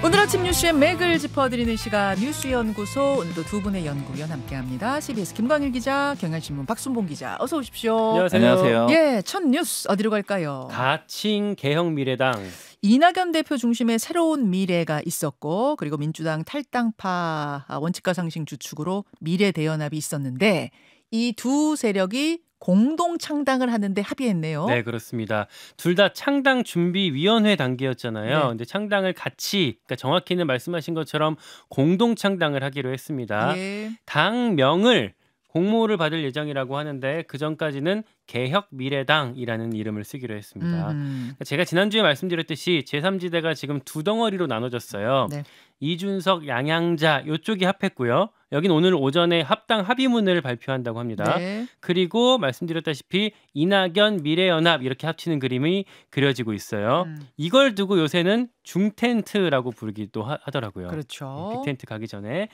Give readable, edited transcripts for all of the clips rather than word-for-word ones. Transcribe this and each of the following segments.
오늘 아침 뉴스의 맥을 짚어드리는 시간 뉴스연구소, 오늘도 두 분의 연구위원 함께합니다. CBS 김광일 기자, 경향신문 박순봉 기자, 어서 오십시오. 안녕하세요. 예, 첫 뉴스 어디로 갈까요? 가칭 개혁미래당. 이낙연 대표 중심의 새로운 미래가 있었고, 그리고 민주당 탈당파 원칙과 상식 주축으로 미래대연합이 있었는데, 이 두 세력이 공동 창당을 하는데 합의했네요. 네, 그렇습니다. 둘 다 창당 준비위원회 단계였잖아요. 네. 근데 창당을 같이, 그러니까 정확히는 말씀하신 것처럼 공동 창당을 하기로 했습니다. 예. 당명을 공모를 받을 예정이라고 하는데 그 전까지는 개혁미래당이라는 이름을 쓰기로 했습니다. 그러니까 제가 지난주에 말씀드렸듯이 제3지대가 지금 두 덩어리로 나눠졌어요. 네. 이준석, 양양자 이쪽이 합했고요. 여긴 오늘 오전에 합당 합의문을 발표한다고 합니다. 네. 그리고 말씀드렸다시피 이낙연, 미래연합 이렇게 합치는 그림이 그려지고 있어요. 이걸 두고 요새는 중텐트라고 부르기도 하더라고요. 그렇죠. 빅텐트 가기 전에.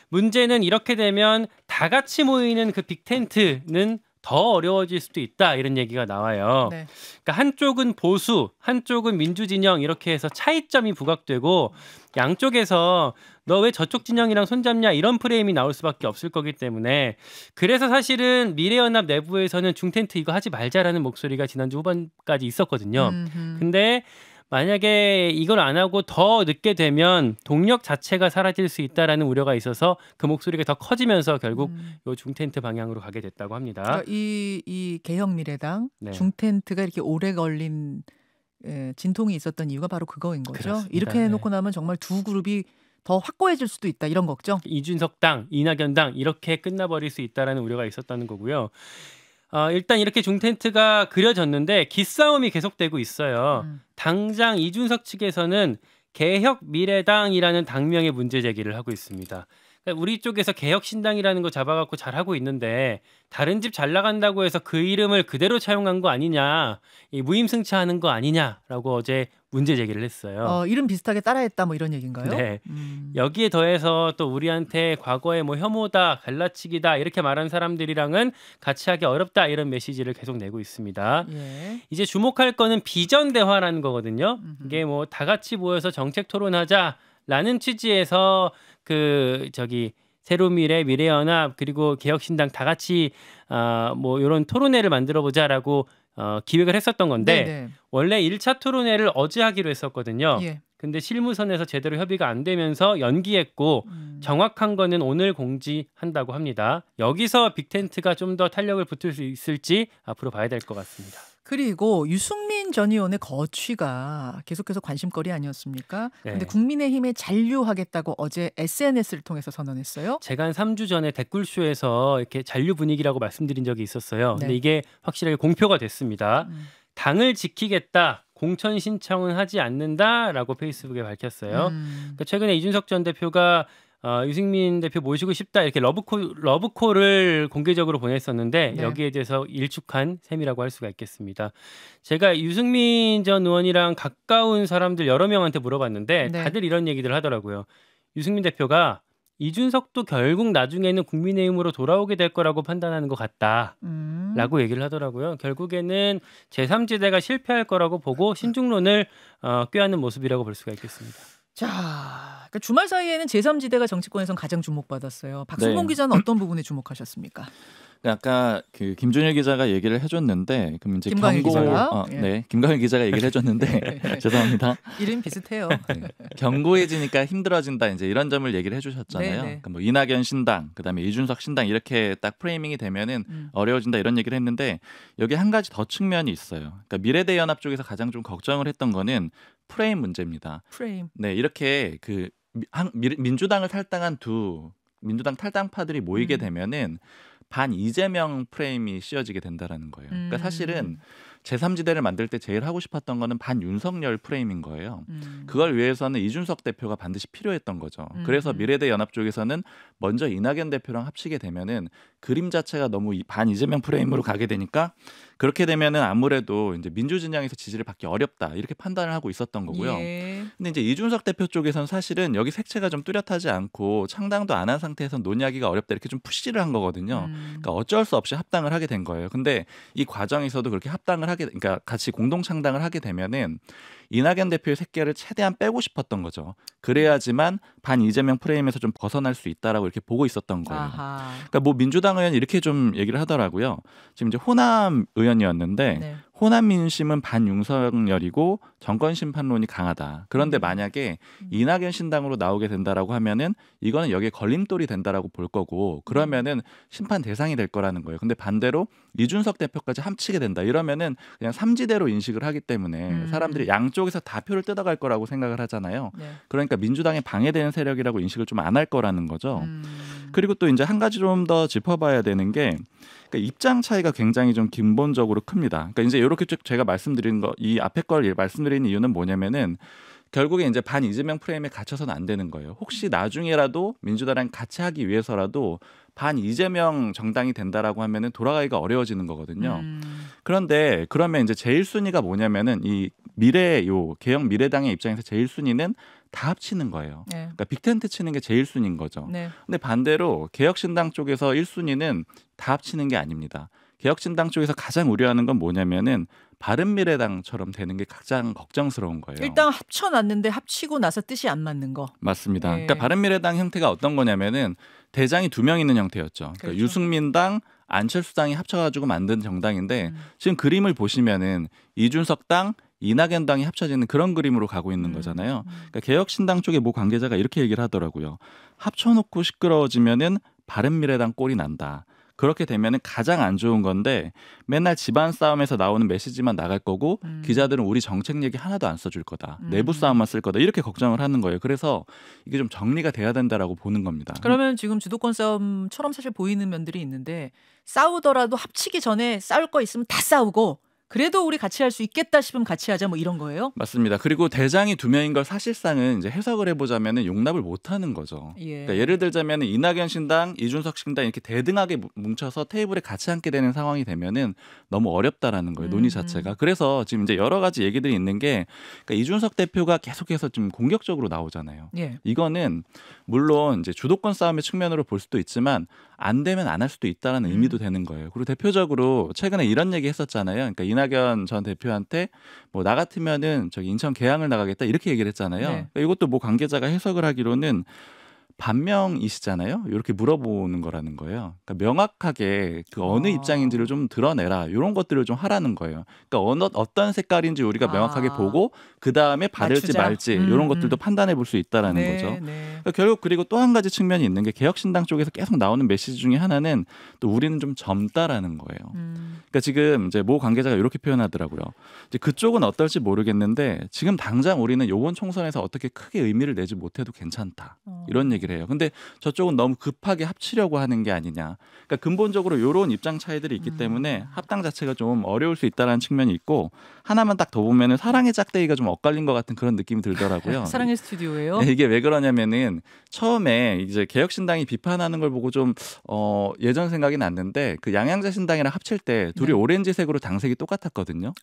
문제는 이렇게 되면 다 같이 모이는 그 빅텐트는 더 어려워질 수도 있다, 이런 얘기가 나와요. 네. 그러니까 한쪽은 보수, 한쪽은 민주진영 이렇게 해서 차이점이 부각되고 양쪽에서 너 왜 저쪽 진영이랑 손잡냐 이런 프레임이 나올 수밖에 없을 거기 때문에, 그래서 사실은 미래연합 내부에서는 중텐트 이거 하지 말자라는 목소리가 지난주 후반까지 있었거든요. 근데 만약에 이걸 안 하고 더 늦게 되면 동력 자체가 사라질 수 있다라는 우려가 있어서 그 목소리가 더 커지면서 결국 요 중텐트 방향으로 가게 됐다고 합니다. 그러니까 이 개혁미래당 네. 중텐트가 이렇게 오래 걸린 진통이 있었던 이유가 바로 그거인 거죠. 그렇습니다. 이렇게 해놓고 나면 정말 두 그룹이 더 확고해질 수도 있다, 이런 걱정. 이준석 당, 이낙연 당 이렇게 끝나버릴 수 있다라는 우려가 있었다는 거고요. 일단 이렇게 중텐트가 그려졌는데 기싸움이 계속되고 있어요. 당장 이준석 측에서는 개혁미래당이라는 당명의 문제 제기를 하고 있습니다. 그러니까 우리 쪽에서 개혁신당이라는 거 잡아갖고 잘하고 있는데 다른 집 잘 나간다고 해서 그 이름을 그대로 차용한 거 아니냐, 이 무임승차하는 거 아니냐라고 어제 문제 제기를 했어요. 이름 비슷하게 따라했다, 뭐 이런 얘기인가요? 네. 여기에 더해서 또 우리한테 과거에 뭐 혐오다, 갈라치기다 이렇게 말한 사람들이랑은 같이 하기 어렵다, 이런 메시지를 계속 내고 있습니다. 예. 이제 주목할 거는 비전 대화라는 거거든요. 이게 뭐 다 같이 모여서 정책 토론하자라는 취지에서 새로미래, 미래연합 그리고 개혁신당 다 같이 뭐 이런 토론회를 만들어 보자라고 기획을 했었던 건데, 네네. 원래 1차 토론회를 어제 하기로 했었거든요. 예. 근데 실무선에서 제대로 협의가 안 되면서 연기했고 정확한 거는 오늘 공지한다고 합니다. 여기서 빅텐트가 좀 더 탄력을 붙을 수 있을지 앞으로 봐야 될 것 같습니다. 그리고 유승민 전 의원의 거취가 계속해서 관심거리 아니었습니까? 네. 근데 국민의힘에 잔류하겠다고 어제 SNS를 통해서 선언했어요. 제가 한 3주 전에 댓글쇼에서 이렇게 잔류 분위기라고 말씀드린 적이 있었어요. 근데 네. 이게 확실하게 공표가 됐습니다. 당을 지키겠다, 공천 신청은 하지 않는다라고 페이스북에 밝혔어요. 그러니까 최근에 이준석 전 대표가 유승민 대표 모시고 싶다 이렇게 러브콜을 공개적으로 보냈었는데, 네. 여기에 대해서 일축한 셈이라고 할 수가 있겠습니다. 제가 유승민 전 의원이랑 가까운 사람들 여러 명한테 물어봤는데 네. 다들 이런 얘기들 하더라고요. 유승민 대표가 이준석도 결국 나중에는 국민의힘으로 돌아오게 될 거라고 판단하는 것 같다라고 얘기를 하더라고요. 결국에는 제3지대가 실패할 거라고 보고 신중론을 꾀하는 모습이라고 볼 수가 있겠습니다. 자, 그러니까 주말 사이에는 제3지대가 정치권에선 가장 주목받았어요. 박순봉 네. 기자는 어떤 부분에 주목하셨습니까? 아까 김준일 기자가 얘기를 해줬는데, 그럼 이제 김광일 기자가? 예. 네, 김광일 기자가 얘기를 해줬는데 죄송합니다. 이름 비슷해요. 네. 견고해지니까 힘들어진다, 이제 이런 점을 얘기를 해주셨잖아요. 네, 네. 그러니까 뭐 이낙연 신당, 그다음에 이준석 신당 이렇게 딱 프레이밍이 되면은 어려워진다, 이런 얘기를 했는데, 여기 한 가지 더 측면이 있어요. 그러니까 미래대연합 쪽에서 가장 좀 걱정을 했던 거는 프레임 문제입니다. 프레임. 네, 이렇게 민주당을 탈당한 두 민주당 탈당파들이 모이게 되면은 반 이재명 프레임이 씌워지게 된다라는 거예요. 그러니까 사실은 제3지대를 만들 때 제일 하고 싶었던 거는 반 윤석열 프레임인 거예요. 그걸 위해서는 이준석 대표가 반드시 필요했던 거죠. 그래서 미래대 연합 쪽에서는 먼저 이낙연 대표랑 합치게 되면은 그림 자체가 너무 반 이재명 프레임으로 가게 되니까, 그렇게 되면은 아무래도 이제 민주진영에서 지지를 받기 어렵다, 이렇게 판단을 하고 있었던 거고요. 예. 근데 이제 이준석 대표 쪽에서는 사실은 여기 색채가 좀 뚜렷하지 않고 창당도 안 한 상태에서 논의하기가 어렵다, 이렇게 좀 푸시를 한 거거든요. 그러니까 어쩔 수 없이 합당을 하게 된 거예요. 근데 이 과정에서도 그렇게 합당을 그러니까 같이 공동 창당을 하게 되면은 이낙연 대표의 새끼를 최대한 빼고 싶었던 거죠. 그래야지만 반 이재명 프레임에서 좀 벗어날 수 있다라고 이렇게 보고 있었던 거예요. 아하. 그러니까 뭐 민주당 의원이 이렇게 좀 얘기를 하더라고요. 지금 이제 호남 의원이었는데 네. 호남 민심은 반윤석열이고 정권 심판론이 강하다. 그런데 만약에 이낙연 신당으로 나오게 된다라고 하면은 이거는 여기에 걸림돌이 된다라고 볼 거고 그러면은 심판 대상이 될 거라는 거예요. 근데 반대로 이준석 대표까지 합치게 된다. 이러면은 그냥 삼지대로 인식을 하기 때문에 사람들이 양쪽에서 다 표를 뜯어갈 거라고 생각을 하잖아요. 네. 그러니까 민주당에 방해되는 세력이라고 인식을 좀 안 할 거라는 거죠. 그리고 또 이제 한 가지 좀 더 짚어봐야 되는 게 그러니까 입장 차이가 굉장히 좀 근본적으로 큽니다. 그러니까 이제 이렇게 쭉 제가 말씀드린 거, 이 앞에 걸 말씀드리는 이유는 뭐냐면은 결국에 이제 반 이재명 프레임에 갇혀서는 안 되는 거예요. 혹시 나중에라도 민주당이랑 같이 하기 위해서라도 반 이재명 정당이 된다라고 하면은 돌아가기가 어려워지는 거거든요. 그런데 그러면 이제 제일 순위가 뭐냐면은 이 개혁 미래당의 입장에서 제일 순위는 다 합치는 거예요. 네. 그러니까 빅텐트 치는 게 제일 순위인 거죠. 네. 근데 반대로 개혁신당 쪽에서 1순위는 다 합치는 게 아닙니다. 개혁신당 쪽에서 가장 우려하는 건 뭐냐면은 바른미래당처럼 되는 게 가장 걱정스러운 거예요. 일단 합쳐놨는데 합치고 나서 뜻이 안 맞는 거. 맞습니다. 네. 그러니까 바른미래당 형태가 어떤 거냐면은 대장이 2명 있는 형태였죠. 그러니까 그렇죠. 유승민당, 안철수당이 합쳐가지고 만든 정당인데 지금 그림을 보시면은 이준석당, 이낙연당이 합쳐지는 그런 그림으로 가고 있는 거잖아요. 그러니까 개혁신당 쪽에 모 관계자가 이렇게 얘기를 하더라고요. 합쳐놓고 시끄러워지면은 바른미래당 꼴이 난다. 그렇게 되면은 가장 안 좋은 건데 맨날 집안 싸움에서 나오는 메시지만 나갈 거고 기자들은 우리 정책 얘기 하나도 안 써줄 거다. 내부 싸움만 쓸 거다. 이렇게 걱정을 하는 거예요. 그래서 이게 좀 정리가 돼야 된다라고 보는 겁니다. 그러면 지금 주도권 싸움처럼 사실 보이는 면들이 있는데 싸우더라도 합치기 전에 싸울 거 있으면 다 싸우고 그래도 우리 같이 할 수 있겠다 싶으면 같이 하자 뭐 이런 거예요? 맞습니다. 그리고 대장이 2명인 걸 사실상은 이제 해석을 해보자면은 용납을 못하는 거죠. 예. 그러니까 예를 들자면 이낙연 신당, 이준석 신당 이렇게 대등하게 뭉쳐서 테이블에 같이 앉게 되는 상황이 되면은 너무 어렵다라는 거예요. 논의 자체가. 그래서 지금 이제 여러 가지 얘기들이 있는 게 그러니까 이준석 대표가 계속해서 좀 공격적으로 나오잖아요. 예. 이거는 물론 이제 주도권 싸움의 측면으로 볼 수도 있지만 안 되면 안 할 수도 있다라는 의미도 되는 거예요. 그리고 대표적으로 최근에 이런 얘기 했었잖아요. 그러니까 이낙연 전 대표한테 뭐 나 같으면은 저기 인천 계양을 나가겠다 이렇게 얘기를 했잖아요. 네. 그러니까 이것도 뭐 관계자가 해석을 하기로는 반명이시잖아요. 이렇게 물어보는 거라는 거예요. 그러니까 명확하게 그 어느 입장인지를 좀 드러내라. 이런 것들을 좀 하라는 거예요. 그러니까 어떤 색깔인지 우리가 명확하게 보고 그 다음에 받을지 맞추자. 말지 이런 것들도 판단해 볼 수 있다라는 네, 거죠. 네. 그러니까 결국 그리고 또 한 가지 측면이 있는 게 개혁신당 쪽에서 계속 나오는 메시지 중에 하나는 또 우리는 좀 젊다라는 거예요. 그러니까 지금 이제 모 관계자가 이렇게 표현하더라고요. 이제 그쪽은 어떨지 모르겠는데 지금 당장 우리는 이번 총선에서 어떻게 크게 의미를 내지 못해도 괜찮다. 이런 얘기를 해요. 근데 저쪽은 너무 급하게 합치려고 하는 게 아니냐. 그러니까 근본적으로 이런 입장 차이들이 있기 때문에 합당 자체가 좀 어려울 수 있다는 측면이 있고 하나만 딱 더 보면은 사랑의 짝대기가 좀 엇갈린 것 같은 그런 느낌이 들더라고요. 사랑의 스튜디오예요. 네, 이게 왜 그러냐면은 처음에 이제 개혁신당이 비판하는 걸 보고 좀 예전 생각이 났는데 그 양양자 신당이랑 합칠 때 둘이 네. 오렌지색으로 당색이 똑같았거든요.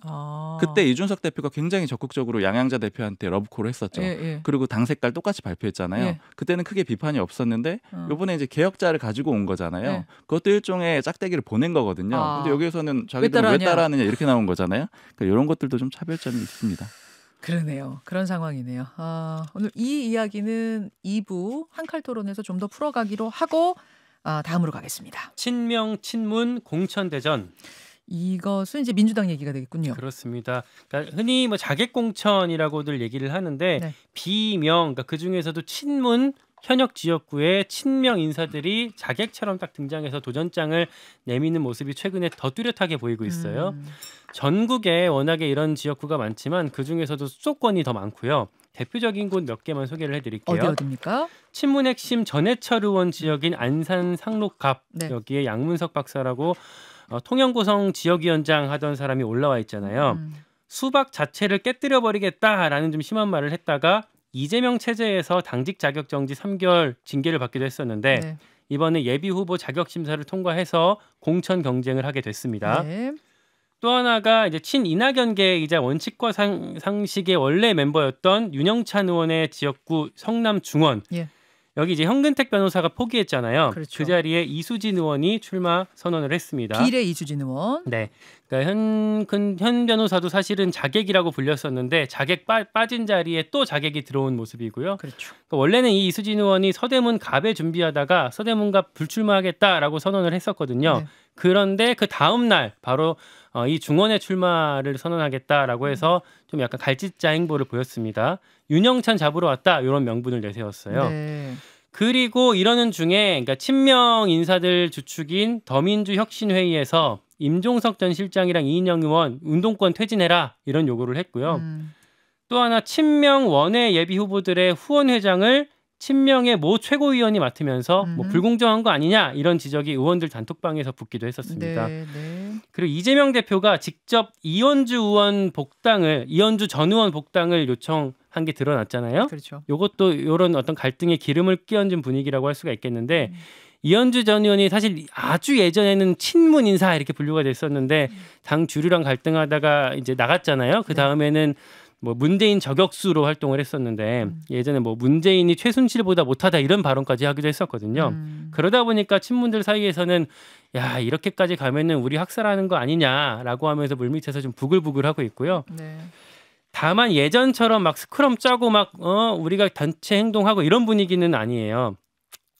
그때 이준석 대표가 굉장히 적극적으로 양양자 대표한테 러브콜을 했었죠. 예, 예. 그리고 당 색깔 똑같이 발표했잖아요. 예. 그때는 크게 비판이 없었는데 이번에 이제 개혁자를 가지고 온 거잖아요. 네. 그것도 일종의 짝대기를 보낸 거거든요. 아. 근데 여기에서는 자기들은 왜 따라하냐? 따라하느냐 이렇게 나온 거잖아요. 그러니까 이런 것들도 좀 차별점이 있습니다. 그러네요. 그런 상황이네요. 오늘 이 이야기는 2부 한칼 토론에서 좀 더 풀어가기로 하고 다음으로 가겠습니다. 친명 친문 공천대전. 이것은 이제 민주당 얘기가 되겠군요. 그렇습니다. 그러니까 흔히 뭐 자객공천이라고들 얘기를 하는데 네. 비명, 그러니까 그 중에서도 친문 현역 지역구의 친명 인사들이 자객처럼 딱 등장해서 도전장을 내미는 모습이 최근에 더 뚜렷하게 보이고 있어요. 전국에 워낙에 이런 지역구가 많지만 그 중에서도 수도권이 더 많고요. 대표적인 곳 몇 개만 소개를 해드릴게요. 어디입니까? 친문 핵심 전해철 의원 지역인 안산 상록갑 네. 여기에 양문석 박사라고 통영고성 지역위원장 하던 사람이 올라와 있잖아요. 수박 자체를 깨뜨려 버리겠다라는 좀 심한 말을 했다가 이재명 체제에서 당직 자격 정지 3개월 징계를 받기도 했었는데 네. 이번에 예비 후보 자격 심사를 통과해서 공천 경쟁을 하게 됐습니다. 네. 또 하나가 이제 친이낙연계이자 원칙과 상식의 원래 멤버였던 윤영찬 의원의 지역구 성남 중원. 예. 여기 이제 현근택 변호사가 포기했잖아요. 그렇죠. 그 자리에 이수진 의원이 출마 선언을 했습니다. 비례 이수진 의원. 네, 그러니까 현 변호사도 사실은 자객이라고 불렸었는데 자객 빠진 자리에 또 자객이 들어온 모습이고요. 그렇죠. 그러니까 원래는 이 이수진 의원이 서대문 갑에 준비하다가 서대문갑 불출마하겠다라고 선언을 했었거든요. 네. 그런데 그 다음 날 바로 이 중원에 출마를 선언하겠다라고 해서 좀 약간 갈짓자 행보를 보였습니다. 윤영찬 잡으러 왔다 이런 명분을 내세웠어요. 네. 그리고 이러는 중에 그러니까 친명 인사들 주축인 더민주혁신회의에서 임종석 전 실장이랑 이인영 의원 운동권 퇴진해라 이런 요구를 했고요. 또 하나 친명 원외 예비 후보들의 후원회장을 친명의 모 최고위원이 맡으면서 뭐 불공정한 거 아니냐 이런 지적이 의원들 단톡방에서 붙기도 했었습니다. 네, 네. 그리고 이재명 대표가 직접 이현주 전 의원 복당을 요청한 게 드러났잖아요. 그렇죠. 이것도 이런 어떤 갈등에 기름을 끼얹은 분위기라고 할 수가 있겠는데 이현주 전 의원이 사실 아주 예전에는 친문 인사 이렇게 분류가 됐었는데 당 주류랑 갈등하다가 이제 나갔잖아요. 그 다음에는 뭐 문재인 저격수로 활동을 했었는데 예전에 뭐 문재인이 최순실보다 못하다 이런 발언까지 하기도 했었거든요. 그러다 보니까 친문들 사이에서는 야 이렇게까지 가면은 우리 학살하는 거 아니냐라고 하면서 물밑에서 좀 부글부글하고 있고요. 네. 다만 예전처럼 막 스크럼 짜고 막 우리가 단체 행동하고 이런 분위기는 아니에요.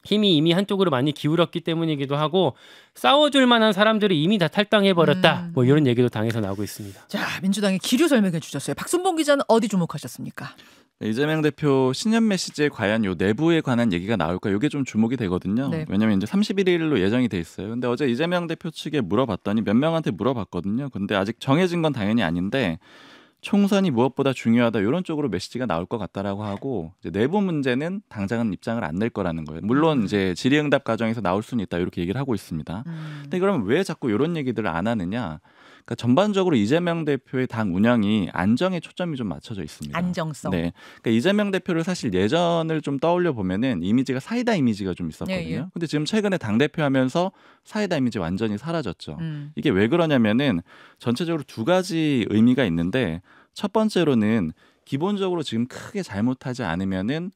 힘이 이미 한쪽으로 많이 기울었기 때문이기도 하고 싸워줄 만한 사람들이 이미 다 탈당해버렸다. 뭐 이런 얘기도 당에서 나오고 있습니다. 자, 민주당의 기류 설명해 주셨어요. 박순봉 기자는 어디 주목하셨습니까? 이재명 대표 신년 메시지에 과연 요 내부에 관한 얘기가 나올까? 이게 좀 주목이 되거든요. 네. 왜냐하면 이제 31일로 예정이 돼 있어요. 근데 어제 이재명 대표 측에 물어봤더니 몇 명한테 물어봤거든요. 근데 아직 정해진 건 당연히 아닌데 총선이 무엇보다 중요하다 이런 쪽으로 메시지가 나올 것 같다라고 하고 이제 내부 문제는 당장은 입장을 안 낼 거라는 거예요. 물론 이제 질의응답 과정에서 나올 수는 있다 이렇게 얘기를 하고 있습니다. 근데 그러면 왜 자꾸 이런 얘기들을 안 하느냐? 그러니까 전반적으로 이재명 대표의 당 운영이 안정에 초점이 좀 맞춰져 있습니다. 안정성. 네, 그러니까 이재명 대표를 사실 예전을 좀 떠올려 보면은 이미지가 사이다 이미지가 좀 있었거든요. 예, 예. 근데 지금 최근에 당 대표하면서 사이다 이미지 완전히 사라졌죠. 이게 왜 그러냐면은 전체적으로 두 가지 의미가 있는데 첫 번째로는 기본적으로 지금 크게 잘못하지 않으면은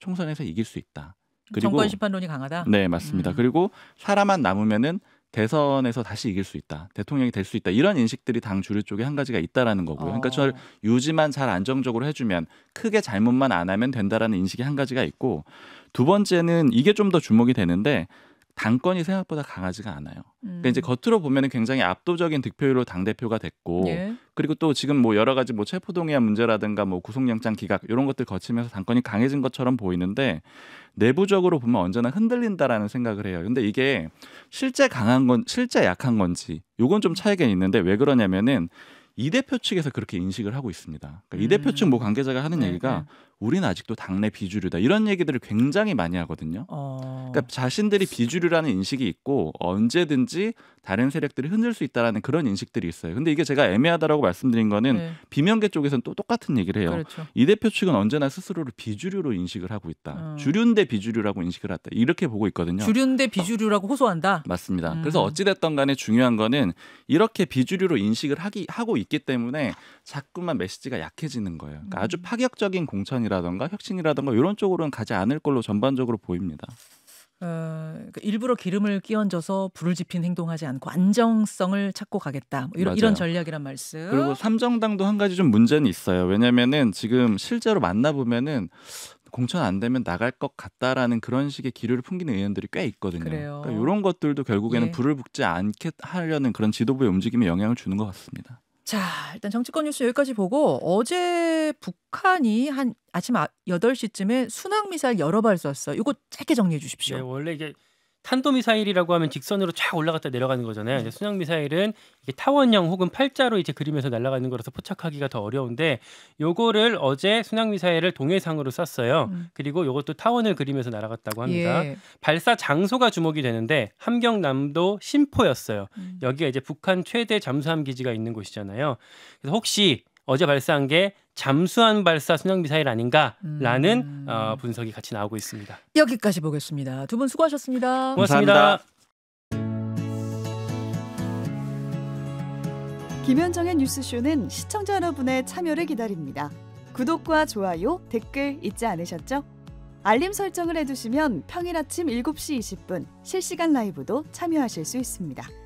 총선에서 이길 수 있다. 그리고 정권 심판론이 강하다. 네, 맞습니다. 그리고 사람만 남으면은 대선에서 다시 이길 수 있다. 대통령이 될 수 있다. 이런 인식들이 당 주류 쪽에 한 가지가 있다라는 거고요. 그러니까 저를 유지만 잘 안정적으로 해주면 크게 잘못만 안 하면 된다라는 인식이 한 가지가 있고 두 번째는 이게 좀 더 주목이 되는데 당권이 생각보다 강하지가 않아요. 그러니까 이제 겉으로 보면은 굉장히 압도적인 득표율로 당 대표가 됐고, 예. 그리고 또 지금 뭐 여러 가지 뭐 체포동의안 문제라든가 뭐 구속영장 기각 이런 것들 거치면서 당권이 강해진 것처럼 보이는데 내부적으로 보면 언제나 흔들린다라는 생각을 해요. 근데 이게 실제 강한 건 실제 약한 건지 요건 좀 차이가 있는데 왜 그러냐면은 이 대표 측에서 그렇게 인식을 하고 있습니다. 그러니까 이 대표 측 뭐 관계자가 하는 얘기가 우리는 아직도 당내 비주류다 이런 얘기들을 굉장히 많이 하거든요. 그러니까 자신들이 비주류라는 인식이 있고 언제든지 다른 세력들이 흔들 수 있다라는 그런 인식들이 있어요. 근데 이게 제가 애매하다라고 말씀드린 거는 비명계 쪽에서는 또 똑같은 얘기를 해요. 그렇죠. 이 대표 측은 언제나 스스로를 비주류로 인식을 하고 있다. 주류인데 비주류라고 인식을 했다. 이렇게 보고 있거든요. 주류인데 비주류라고 호소한다. 맞습니다. 그래서 어찌됐든 간에 중요한 거는 이렇게 비주류로 인식을 하고 있기 때문에 자꾸만 메시지가 약해지는 거예요. 그러니까 아주 파격적인 공천이라든가 혁신이라든가 이런 쪽으로는 가지 않을 걸로 전반적으로 보입니다. 그러니까 일부러 기름을 끼얹어서 불을 지핀 행동하지 않고 안정성을 찾고 가겠다. 뭐 이런 맞아요. 전략이란 말씀. 그리고 삼정당도 한 가지 좀 문제는 있어요. 왜냐면은 지금 실제로 만나보면은 공천 안 되면 나갈 것 같다라는 그런 식의 기류를 풍기는 의원들이 꽤 있거든요. 그래요. 그러니까 이런 것들도 결국에는 예. 불을 붙지 않게 하려는 그런 지도부의 움직임에 영향을 주는 것 같습니다. 자, 일단 정치권 뉴스 여기까지 보고 어제 북한이 한 아침 8시쯤에 순항미사일 여러 발 쐈어요. 이거 짧게 정리해 주십시오. 네, 원래 이게 탄도미사일이라고 하면 직선으로 쫙 올라갔다 내려가는 거잖아요. 이제 순항미사일은 이게 타원형 혹은 팔자로 이제 그리면서 날아가는 거라서 포착하기가 더 어려운데 요거를 어제 순항미사일을 동해상으로 쐈어요. 그리고 요것도 타원을 그리면서 날아갔다고 합니다. 예. 발사 장소가 주목이 되는데 함경남도 신포였어요. 여기가 이제 북한 최대 잠수함 기지가 있는 곳이잖아요. 그래서 혹시 어제 발사한 게 잠수함 발사 순항미사일 아닌가라는 분석이 같이 나오고 있습니다. 여기까지 보겠습니다. 두 분 수고하셨습니다. 고맙습니다. 김현정의 뉴스쇼는 시청자 여러분의 참여를 기다립니다. 구독과 좋아요, 댓글 잊지 않으셨죠? 알림 설정을 해두시면 평일 아침 7시 20분 실시간 라이브도 참여하실 수 있습니다.